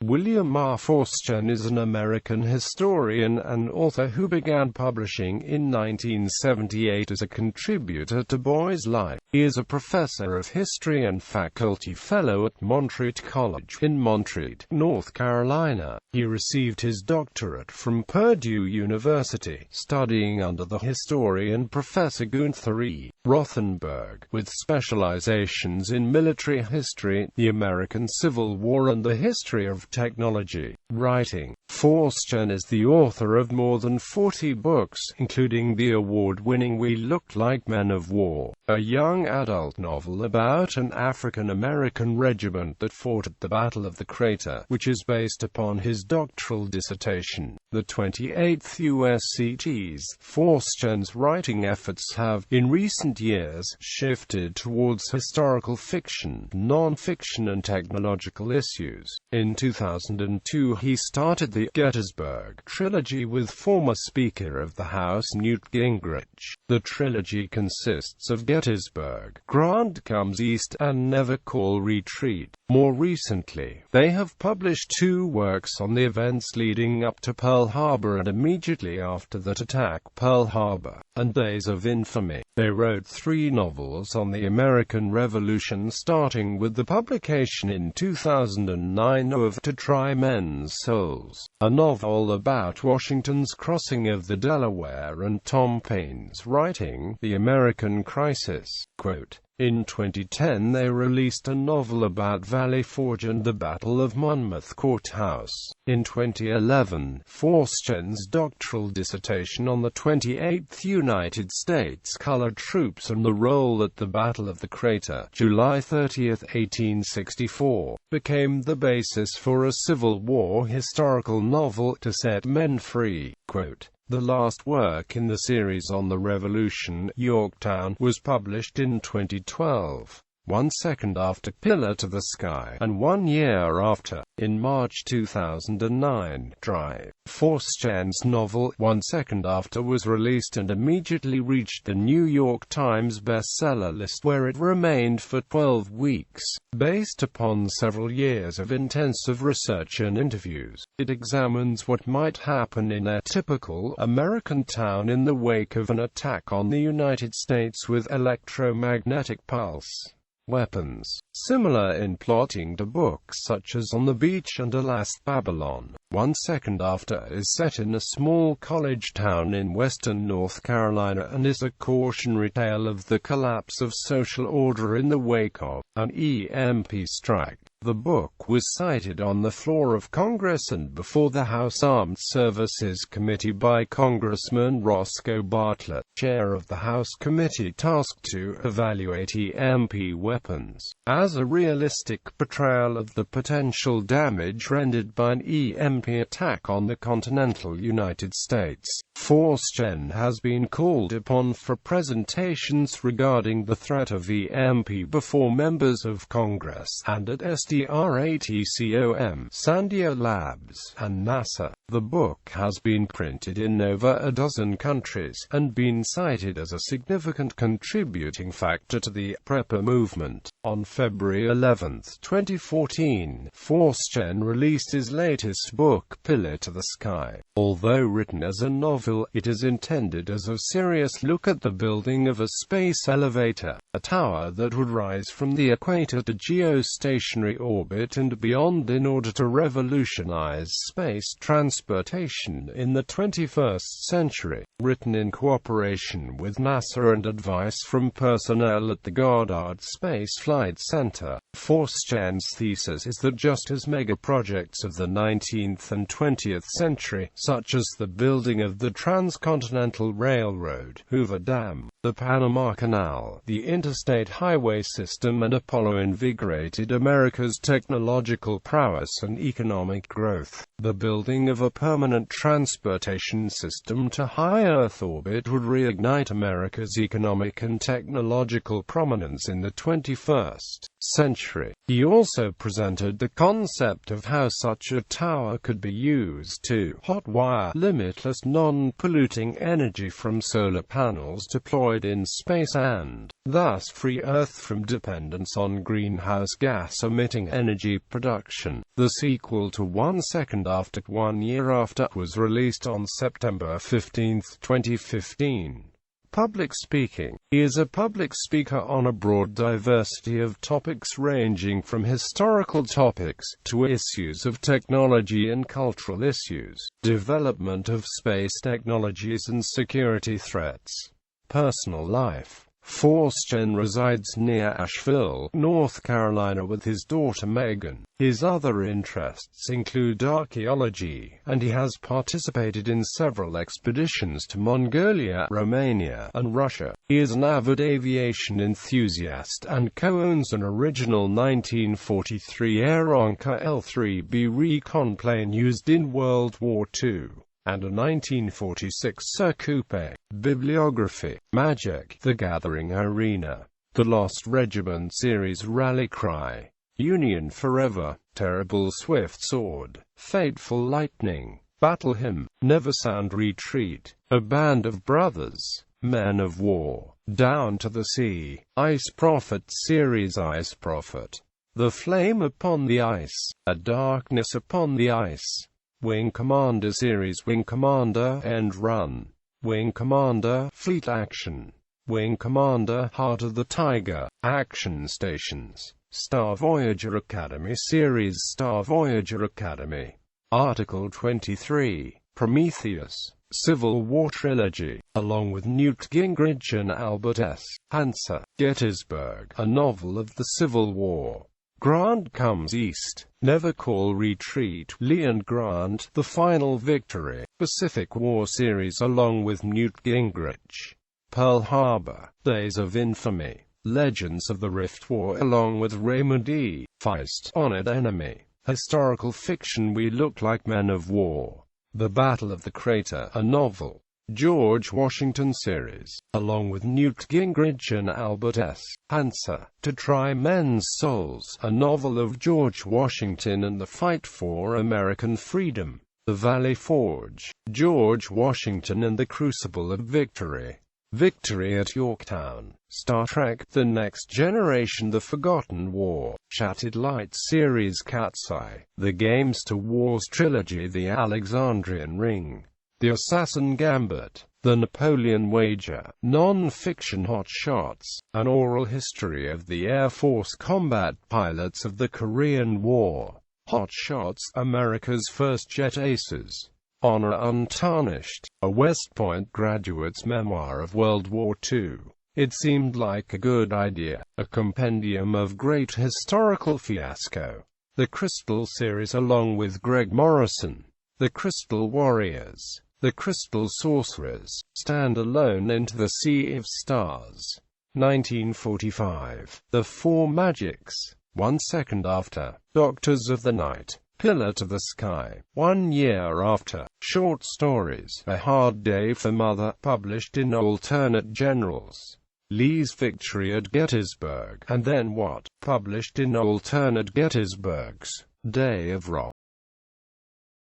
William R.Forstchen is an American historian and author who began publishing in 1978 as a contributor to Boys Life. He is a professor of history and faculty fellow at Montreat College in Montreat, North Carolina. He received his doctorate from Purdue University, studying under the historian Professor Gunther E. Rothenberg, with specializations in military history, the American Civil War and the history of technology. Writing. Forstchen is the author of more than 40 books, including the award-winning We Looked Like Men of War, a young adult novel about an African-American regiment that fought at the Battle of the Crater, which is based upon his doctoral dissertation. The 28th USCTs. Forstchen's writing efforts have, in recent years, shifted towards historical fiction, non-fiction and technological issues. In 2002 he started the Gettysburg trilogy with former Speaker of the House Newt Gingrich. The trilogy consists of Gettysburg, Grant Comes East, and Never Call Retreat. More recently, they have published 2 works on the events leading up to Pearl Harbor and immediately after that attack, Pearl Harbor, and Days of Infamy. They wrote 3 novels on the American Revolution, starting with the publication in 2009 of To Try Men's Souls, a novel about Washington's crossing of the Delaware, and Tom Paine's writing, The American Crisis. Quote, in 2010 they released a novel about Valley Forge and the Battle of Monmouth Courthouse. In 2011, Forstchen's doctoral dissertation on the 28th United States Colored Troops and the Role at the Battle of the Crater, July 30, 1864, became the basis for a Civil War historical novel to set men free. Quote, the last work in the series on the Revolution, Yorktown, was published in 2012, 1 second after Pillar to the Sky, and 1 year after, in March 2009, Drive. Forstchen's novel, 1 second after, was released and immediately reached the New York Times bestseller list, where it remained for 12 weeks. Based upon several years of intensive research and interviews, it examines what might happen in a typical American town in the wake of an attack on the United States with electromagnetic pulse weapons, similar in plotting to books such as On the Beach and Alas, Babylon. 1 second after is set in a small college town in western North Carolina and is a cautionary tale of the collapse of social order in the wake of an EMP strike. The book was cited on the floor of Congress and before the House Armed Services Committee by Congressman Roscoe Bartlett, chair of the House committee tasked to evaluate EMP weapons, as a realistic portrayal of the potential damage rendered by an EMP attack on the continental United States. Forstchen has been called upon for presentations regarding the threat of EMP before members of Congress and at SDR-ATCOM, Sandia Labs, and NASA. The book has been printed in over a dozen countries, and been cited as a significant contributing factor to the prepper movement. On February 11, 2014, Forstchen released his latest book, Pillar to the Sky. Although written as a novel, it is intended as a serious look at the building of a space elevator, a tower that would rise from the equator to geostationary orbit and beyond in order to revolutionize space transportation in the 21st century. Written in cooperation with NASA and advice from personnel at the Goddard Space Flight Center, Forstchen's thesis is that just as mega-projects of the 19th and 20th century, such as the building of the Transcontinental Railroad, Hoover Dam, the Panama Canal, the interstate highway system, and Apollo invigorated America's technological prowess and economic growth, the building of a permanent transportation system to high Earth orbit would reignite America's economic and technological prominence in the 21st century. He also presented the concept of how such a tower could be used to hotwire limitless non-polluting energy from solar panels deployed deployed in space and, thus free Earth from dependence on greenhouse gas-emitting energy production. The sequel to 1 Second After 1 Year After was released on September 15, 2015. Public speaking. He is a public speaker on a broad diversity of topics ranging from historical topics, to issues of technology and cultural issues, development of space technologies and security threats. Personal life. R.Forstchen resides near Asheville, North Carolina with his daughter Megan. His other interests include archaeology, and he has participated in several expeditions to Mongolia, Romania, and Russia. He is an avid aviation enthusiast and co-owns an original 1943 Aeronca L-3B recon plane used in World War II. And a 1946 Sir Coupe. Bibliography. Magic: The Gathering Arena, The Lost Regiment series, Rally Cry, Union Forever, Terrible Swift Sword, Fateful Lightning, Battle Hymn, Never Sound Retreat, A Band of Brothers, Men of War, Down to the Sea, Ice Prophet series, Ice Prophet, The Flame Upon the Ice, A Darkness Upon the Ice, Wing Commander series, Wing Commander End Run, Wing Commander Fleet Action, Wing Commander Heart of the Tiger, Action Stations, Star Voyager Academy series, Star Voyager Academy, Article 23, Prometheus, Civil War Trilogy, along with Newt Gingrich and Albert S. Hansa, Gettysburg, a novel of the Civil War. Grant Comes East, Never Call Retreat, Lee and Grant, The Final Victory, Pacific War series along with Newt Gingrich. Pearl Harbor, Days of Infamy, Legends of the Rift War along with Raymond E. Feist, Honored Enemy, historical fiction We Look Like Men of War, The Battle of the Crater, a novel, George Washington series, along with Newt Gingrich and Albert S. Hansa, To Try Men's Souls, a novel of George Washington and the Fight for American Freedom, The Valley Forge, George Washington and the Crucible of Victory, Victory at Yorktown, Star Trek, The Next Generation, The Forgotten War, Shattered Light series, Cat's Eye, The Games to Wars trilogy, The Alexandrian Ring, The Assassin Gambit, The Napoleon Wager, Non-Fiction Hot Shots, An Oral History of the Air Force Combat Pilots of the Korean War, Hot Shots, America's First Jet Aces, Honor Untarnished, a West Point graduate's memoir of World War II. It Seemed Like a Good Idea, a compendium of great historical fiasco. The Crystal series along with Greg Morrison, The Crystal Warriors, The Crystal Sorcerers, Stand Alone Into the Sea of Stars, 1945, The Four Magics, 1 Second After, Doctors of the Night, Pillar to the Sky, 1 Year After, Short Stories, A Hard Day for Mother, published in Alternate Generals, Lee's Victory at Gettysburg, and Then What, published in Alternate Gettysburg's Day of Wrath.